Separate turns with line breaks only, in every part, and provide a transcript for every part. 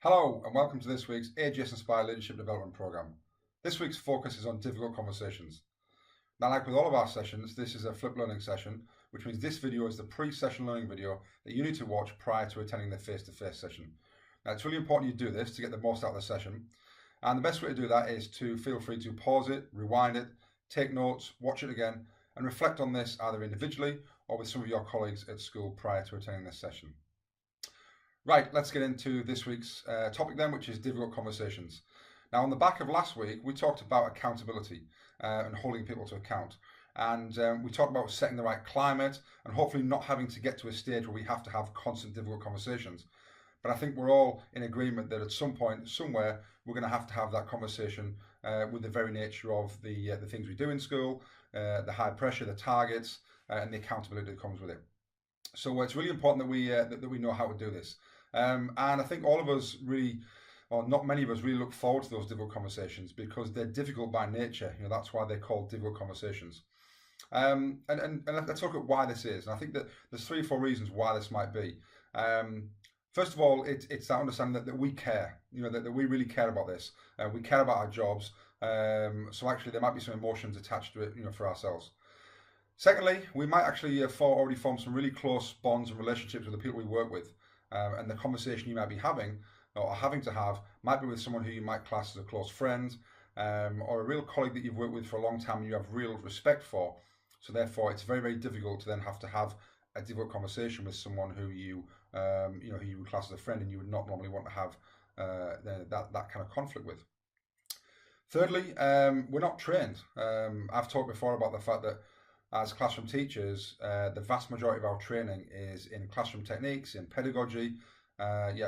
Hello and welcome to this week's AGS Inspire Leadership Development Programme. This week's focus is on difficult conversations. Now, like with all of our sessions, this is a flip learning session, which means this video is the pre-session learning video that you need to watch prior to attending the face-to-face session. Now, it's really important you do this to get the most out of the session. And the best way to do that is to feel free to pause it, rewind it, take notes, watch it again, and reflect on this either individually or with some of your colleagues at school prior to attending this session. Right, let's get into this week's topic then, which is difficult conversations. Now, on the back of last week, we talked about accountability and holding people to account. And we talked about setting the right climate and hopefully not having to get to a stage where we have to have constant difficult conversations. But I think we're all in agreement that at some point, somewhere, we're going to have that conversation with the very nature of the things we do in school, the high pressure, the targets, and the accountability that comes with it. So it's really important that we know how to do this. And I think all of us really, or not many of us, really look forward to those difficult conversations because they're difficult by nature. You know, that's why they're called difficult conversations. And let's look at why this is. And I think that there's 3 or 4 reasons why this might be. First of all, it's that understanding that we care. You know, that we really care about this. We care about our jobs. So actually, there might be some emotions attached to it, you know, for ourselves. Secondly, we might actually already form some really close bonds and relationships with the people we work with. And the conversation you might be having or having to have might be with someone who you might class as a close friend or a real colleague that you've worked with for a long time and you have real respect for. So therefore, it's very, very difficult to then have to have a difficult conversation with someone who you would class as a friend and you would not normally want to have that kind of conflict with. Thirdly, we're not trained. I've talked before about the fact that as classroom teachers, the vast majority of our training is in classroom techniques, in pedagogy.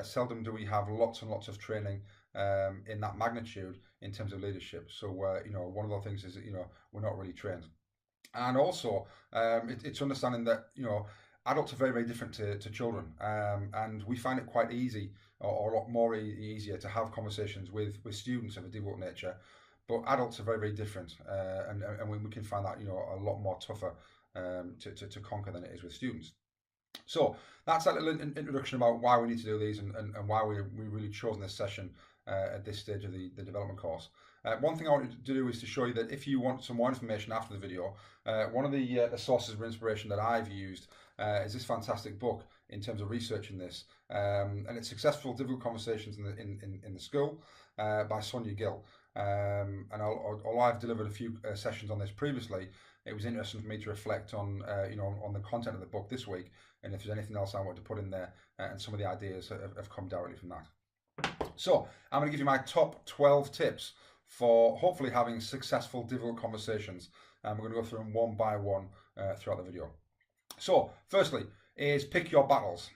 Seldom do we have lots and lots of training in that magnitude in terms of leadership. So, one of the things is that, we're not really trained. And also, it's understanding that, adults are very, very different to children. And we find it quite easy or a lot more easier to have conversations with students of a difficult nature. But adults are very, very different, and we can find that a lot more tougher to conquer than it is with students. So that's that little introduction about why we need to do these and why we really chosen this session at this stage of the development course. One thing I wanted to do is to show you that if you want some more information after the video, one of the sources of inspiration that I've used is this fantastic book in terms of researching this, and it's Successful Difficult Conversations in the School by Sonia Gill. And although I've delivered a few sessions on this previously, it was interesting for me to reflect on on the content of the book this week, and if there's anything else I want to put in there, and some of the ideas have come directly from that. So I'm going to give you my top 12 tips for hopefully having successful difficult conversations, and we're going to go through them one by one throughout the video. So firstly is pick your battles,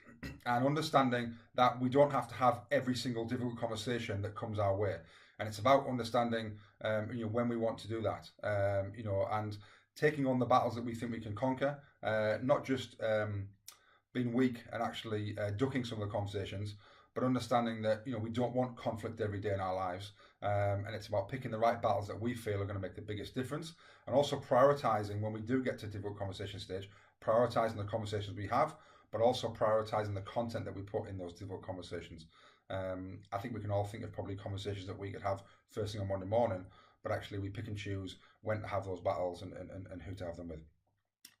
and understanding that we don't have to have every single difficult conversation that comes our way. And it's about understanding, when we want to do that, and taking on the battles that we think we can conquer, not just being weak and actually ducking some of the conversations, but understanding that, we don't want conflict every day in our lives. And it's about picking the right battles that we feel are going to make the biggest difference. And also prioritizing when we do get to difficult conversation stage, prioritizing the conversations we have, but also prioritizing the content that we put in those difficult conversations. I think we can all think of probably conversations that we could have first thing on Monday morning, but actually we pick and choose when to have those battles and who to have them with.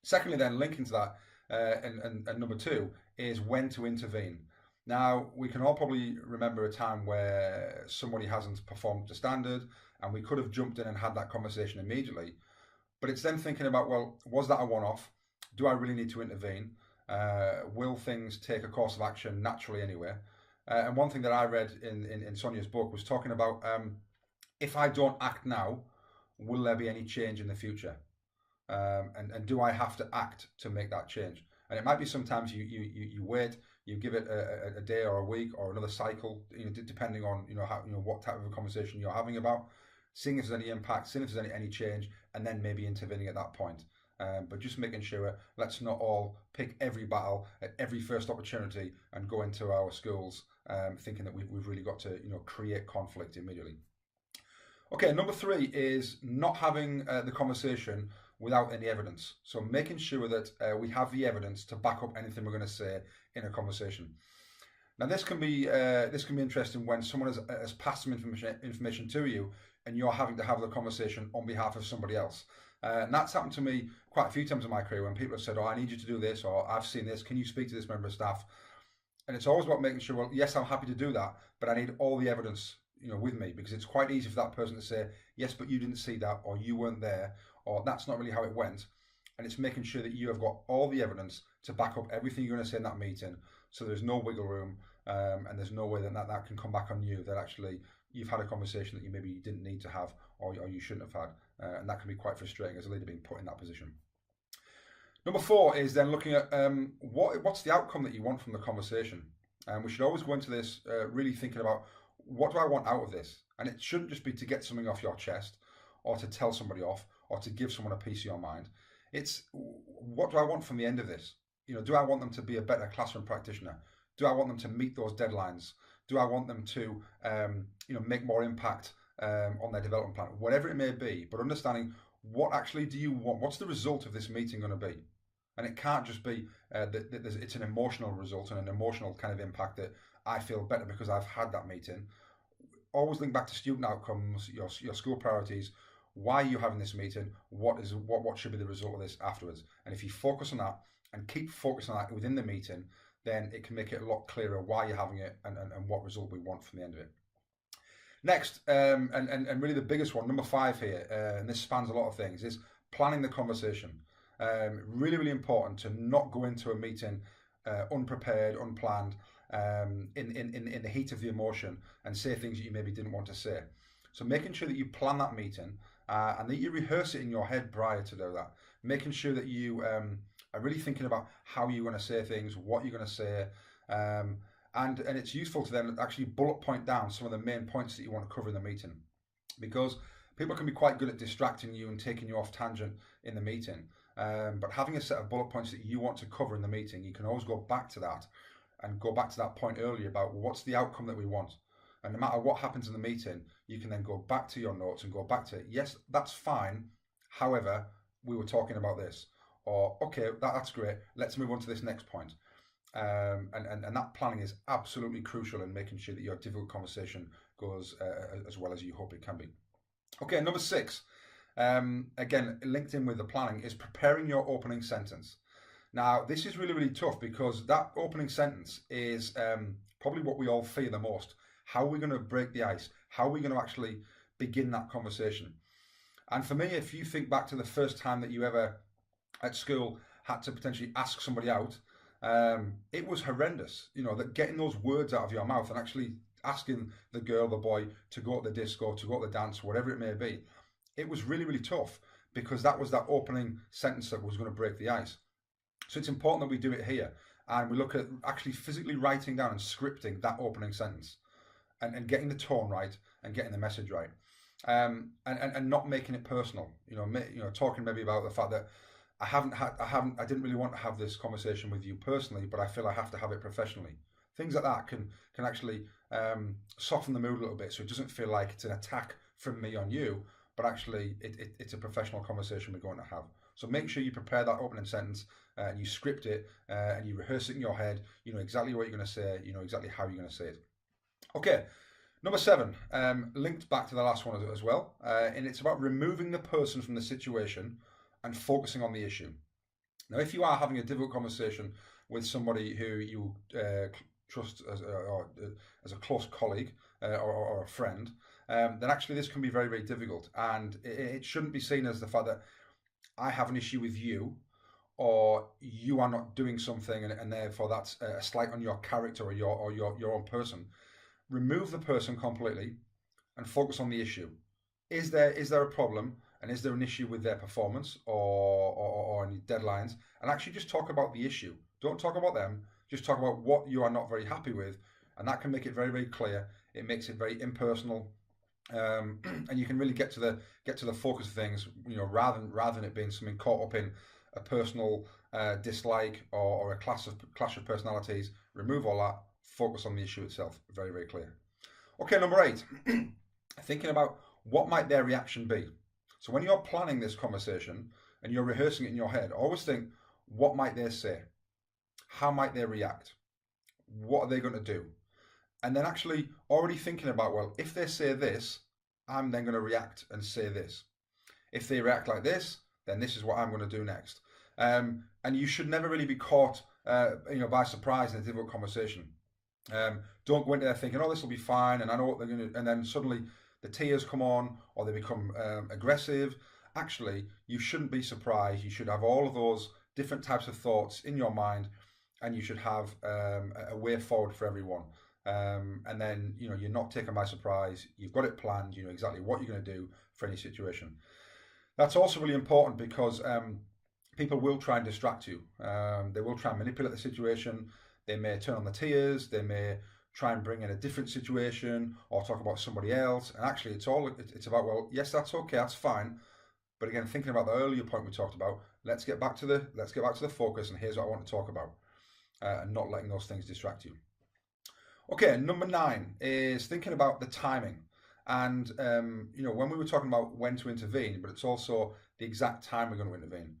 Secondly, then, linking to that, and number 2 is when to intervene. Now, we can all probably remember a time where somebody hasn't performed to standard and we could have jumped in and had that conversation immediately. But it's then thinking about, well, was that a one-off? Do I really need to intervene? Will things take a course of action naturally anyway? And one thing that I read in Sonia's book was talking about if I don't act now, will there be any change in the future? And do I have to act to make that change? And it might be sometimes you wait, you give it a day or a week or another cycle, depending on what type of a conversation you're having about, seeing if there's any impact, seeing if there's any change, and then maybe intervening at that point. But just making sure, let's not all pick every battle at every first opportunity and go into our schools thinking that we've really got to create conflict immediately. Okay, number 3 is not having the conversation without any evidence. So making sure that we have the evidence to back up anything we're going to say in a conversation. Now this can be interesting when someone has passed some information to you, and you're having to have the conversation on behalf of somebody else. And that's happened to me quite a few times in my career when people have said, "Oh, I need you to do this," or "I've seen this. Can you speak to this member of staff?" And it's always about making sure, well, yes, I'm happy to do that, but I need all the evidence, with me, because it's quite easy for that person to say, "Yes, but you didn't see that," or "You weren't there," or "That's not really how it went." And it's making sure that you have got all the evidence to back up everything you're going to say in that meeting, so there's no wiggle room, and there's no way that can come back on you, that actually you've had a conversation that you maybe didn't need to have, or you shouldn't have had, and that can be quite frustrating as a leader being put in that position. Number 4 is then looking at what's the outcome that you want from the conversation. And we should always go into this really thinking about, what do I want out of this? And it shouldn't just be to get something off your chest, or to tell somebody off, or to give someone a piece of your mind. It's, what do I want from the end of this? Do I want them to be a better classroom practitioner? Do I want them to meet those deadlines? Do I want them to make more impact on their development plan? Whatever it may be, but understanding, what actually do you want? What's the result of this meeting going to be? And it can't just be that it's an emotional result and an emotional kind of impact that I feel better because I've had that meeting. Always link back to student outcomes, your school priorities. Why are you having this meeting? What should be the result of this afterwards? And if you focus on that and keep focusing on that within the meeting, then it can make it a lot clearer why you're having it and what result we want from the end of it. Next, and really the biggest one, number 5 here, and this spans a lot of things, is planning the conversation. Really, really important to not go into a meeting unprepared, unplanned, in the heat of the emotion, and say things that you maybe didn't want to say. So making sure that you plan that meeting and that you rehearse it in your head prior to do that. Making sure that you are really thinking about how you're going to say things, what you're going to say, and it's useful to then actually bullet point down some of the main points that you want to cover in the meeting, because people can be quite good at distracting you and taking you off tangent in the meeting. But having a set of bullet points that you want to cover in the meeting, you can always go back to that and go back to that point earlier about what's the outcome that we want. And no matter what happens in the meeting, you can then go back to your notes and go back to, yes, that's fine. However, we were talking about this, or okay, that's great. Let's move on to this next point. And that planning is absolutely crucial in making sure that your difficult conversation goes as well as you hope it can be. Okay, number 6. Again, linked in with the planning, is preparing your opening sentence. Now, this is really, really tough, because that opening sentence is probably what we all fear the most. How are we going to break the ice? How are we going to actually begin that conversation? And for me, if you think back to the first time that you ever at school had to potentially ask somebody out, it was horrendous. That getting those words out of your mouth and actually asking the girl, the boy, to go to the disco, to go to the dance, whatever it may be, it was really, really tough, because that was that opening sentence that was going to break the ice. So it's important that we do it here, and we look at actually physically writing down and scripting that opening sentence, and getting the tone right and getting the message right, and not making it personal. Talking maybe about the fact that I didn't really want to have this conversation with you personally, but I feel I have to have it professionally. Things like that can actually soften the mood a little bit, so it doesn't feel like it's an attack from me on you, but actually it's a professional conversation we're going to have. So make sure you prepare that opening sentence and you script it and you rehearse it in your head. You know exactly what you're going to say. You know exactly how you're going to say it. Okay, number 7, linked back to the last one as well, and it's about removing the person from the situation and focusing on the issue. Now, if you are having a difficult conversation with somebody who you trust as a close colleague or a friend, then actually this can be very, very difficult, and it shouldn't be seen as the fact that I have an issue with you, or you are not doing something, and therefore that's a slight on your character or your own person. Remove the person completely and focus on the issue. Is there a problem, and is there an issue with their performance or any deadlines? And actually just talk about the issue. Don't talk about them. Just talk about what you are not very happy with, and that can make it very, very clear. It makes it very impersonal, and you can really get to the focus of things. Rather than it being something caught up in a personal dislike or a clash of personalities. Remove all that. Focus on the issue itself. Very, very clear. Okay, number 8. Thinking about what might their reaction be. So when you're planning this conversation and you're rehearsing it in your head, always think, what might they say? How might they react? what are they going to do? And then actually already thinking about, well, if they say this, I'm then going to react and say this. If they react like this, then this is what I'm going to do next. And you should never really be caught, by surprise in a difficult conversation. Don't go into there thinking, oh, this will be fine, and I know what they're going to, and then suddenly the tears come on, or they become aggressive. Actually, you shouldn't be surprised. You should have all of those different types of thoughts in your mind, and you should have a way forward for everyone. And then, you're not taken by surprise. You've got it planned. You know exactly what you're going to do for any situation. That's also really important because people will try and distract you. They will try and manipulate the situation. They may turn on the tears. They may try and bring in a different situation or talk about somebody else. And actually, it's about, well, yes, that's okay, that's fine. But again, thinking about the earlier point we talked about, let's get back to the focus. And here's what I want to talk about, and not letting those things distract you. Okay, number 9 is thinking about the timing. And, when we were talking about when to intervene, but it's also the exact time we're going to intervene.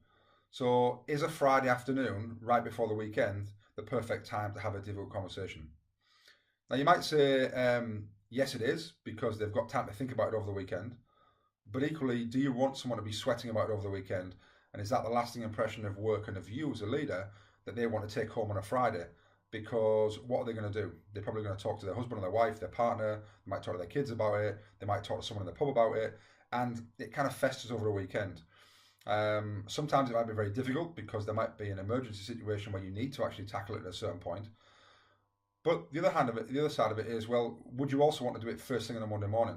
So is a Friday afternoon, right before the weekend, the perfect time to have a difficult conversation? Now, you might say, yes, it is, because they've got time to think about it over the weekend. But equally, do you want someone to be sweating about it over the weekend? And is that the lasting impression of work and of you as a leader that they want to take home on a Friday? Because what are they going to do? They're probably going to talk to their husband or their wife, their partner. They might talk to their kids about it. They might talk to someone in the pub about it. And it kind of festers over a weekend. Sometimes it might be very difficult because there might be an emergency situation where you need to actually tackle it at a certain point. But the other side of it is, well, would you also want to do it first thing on a Monday morning?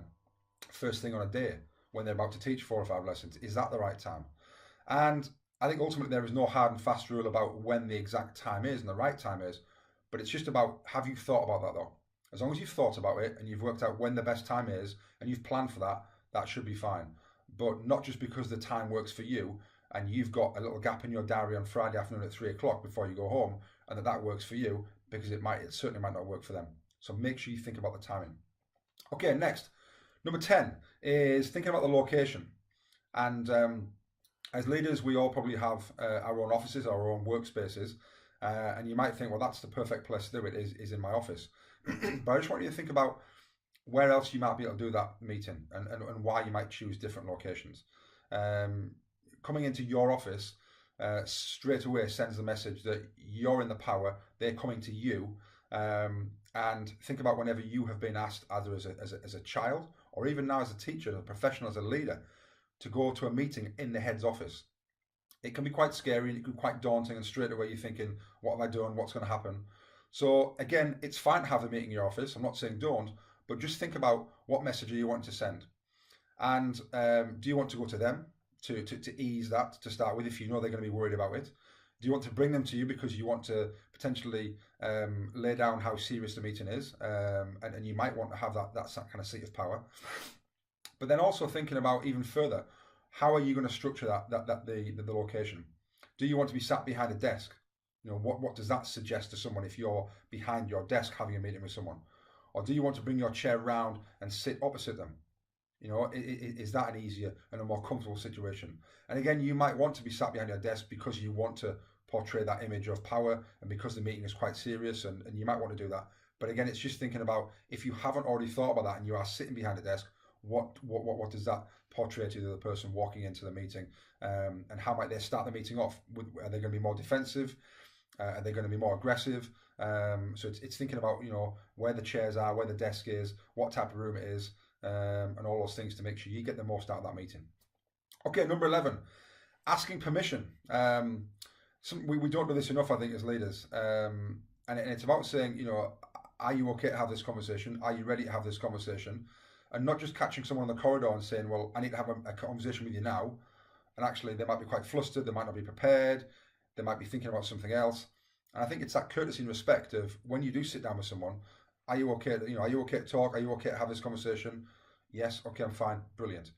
First thing on a day when they're about to teach 4 or 5 lessons? Is that the right time? And I think ultimately there is no hard and fast rule about when the exact time is and the right time is. But it's just about, have you thought about that though? As long as you've thought about it and you've worked out when the best time is and you've planned for that, that should be fine. But not just because the time works for you and you've got a little gap in your diary on Friday afternoon at 3 o'clock before you go home, and that works for you, because it certainly might not work for them. So make sure you think about the timing. Okay, next, number 10 is thinking about the location. And as leaders, we all probably have our own offices, our own workspaces. And you might think, well, that's the perfect place to do it, is in my office. But I just want you to think about where else you might be able to do that meeting, and why you might choose different locations. Coming into your office straight away sends the message that you're in the power, they're coming to you. And think about whenever you have been asked, either as a child or even now as a teacher, as a professional, as a leader, to go to a meeting in the head's office. It can be quite scary and it can be quite daunting, and straight away you're thinking, what have I done? What's going to happen? So again, it's fine to have the meeting in your office. I'm not saying don't, but just think about what message are you wanting to send. And do you want to go to them to ease that to start with, if you know they're going to be worried about it? Do you want to bring them to you because you want to potentially lay down how serious the meeting is? And you might want to have that kind of seat of power. But then also thinking about even further, how are you going to structure the location? Do you want to be sat behind a desk? What does that suggest to someone if you're behind your desk having a meeting with someone? Or do you want to bring your chair round and sit opposite them? Is that an easier and a more comfortable situation? And again, you might want to be sat behind your desk because you want to portray that image of power, and because the meeting is quite serious, and you might want to do that. But again, it's just thinking about, if you haven't already thought about that and you are sitting behind a desk, what does that portray to the other person walking into the meeting? And how might they start the meeting off? Are they going to be more defensive? Are they going to be more aggressive? So it's thinking about, where the chairs are, where the desk is, what type of room it is, and all those things to make sure you get the most out of that meeting. Okay, number 11, asking permission. We don't do this enough, I think, as leaders. And it's about saying, are you okay to have this conversation? Are you ready to have this conversation? And not just catching someone on the corridor and saying, well, I need to have a conversation with you now. And actually, they might be quite flustered. They might not be prepared. They might be thinking about something else. And I think it's that courtesy and respect of, when you do sit down with someone, are you okay? Are you okay to talk? Are you okay to have this conversation? Yes. Okay, I'm fine. Brilliant.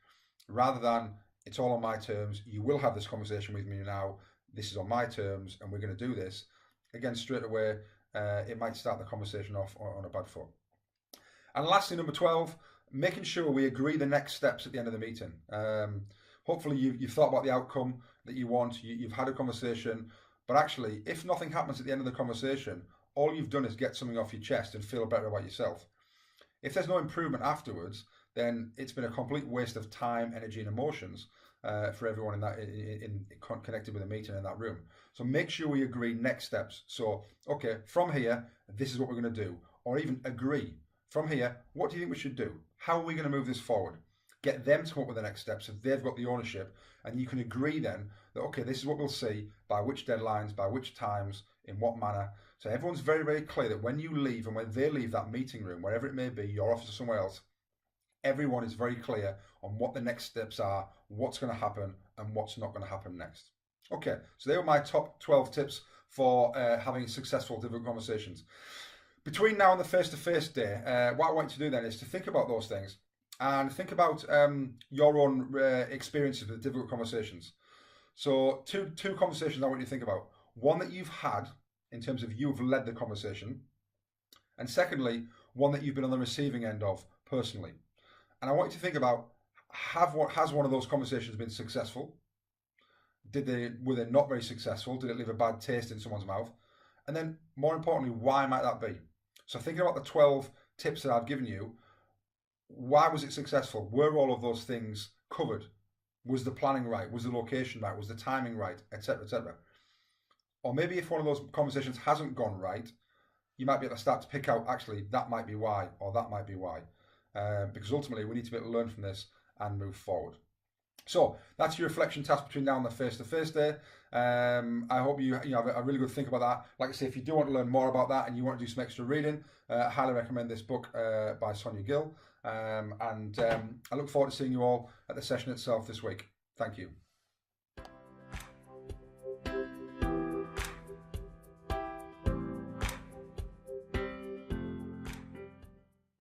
Rather than, it's all on my terms. You will have this conversation with me now. This is on my terms, and we're going to do this. Again, straight away, it might start the conversation off on a bad foot. And lastly, number 12, making sure we agree the next steps at the end of the meeting. Hopefully you've thought about the outcome that you want. You've had a conversation, but actually, if nothing happens at the end of the conversation, all you've done is get something off your chest and feel better about yourself. If there's no improvement afterwards, then it's been a complete waste of time, energy, and emotions for everyone in connected with a meeting in that room. So make sure we agree next steps. So, okay, from here, this is what we're going to do, or even agree. From here, what do you think we should do? How are we going to move this forward? Get them to come up with the next steps if they've got the ownership, and you can agree then that, okay, this is what we'll see, by which deadlines, by which times, in what manner. So everyone's very, very clear that when you leave and when they leave that meeting room, wherever it may be, your office or somewhere else, everyone is very clear on what the next steps are, what's going to happen, and what's not going to happen next. Okay, so they were my top 12 tips for having successful difficult conversations. Between now and the face-to-face day, what I want you to do then is to think about those things and think about your own experiences with difficult conversations. So two conversations I want you to think about. One that you've had in terms of you've led the conversation, and secondly, one that you've been on the receiving end of personally. And I want you to think about, has one of those conversations been successful? Were they not very successful? Did it leave a bad taste in someone's mouth? And then more importantly, why might that be? So thinking about the 12 tips that I've given you, why was it successful? Were all of those things covered? Was the planning right? Was the location right? Was the timing right? Etc., etc. Or maybe if one of those conversations hasn't gone right, you might be able to start to pick out, actually, that might be why, or that might be why. Because ultimately, we need to be able to learn from this and move forward. So that's your reflection task between now and the face-to-face day. I hope you have a really good think about that. Like I say, if you do want to learn more about that and you want to do some extra reading, I highly recommend this book by Sonia Gill. I look forward to seeing you all at the session itself this week. Thank you.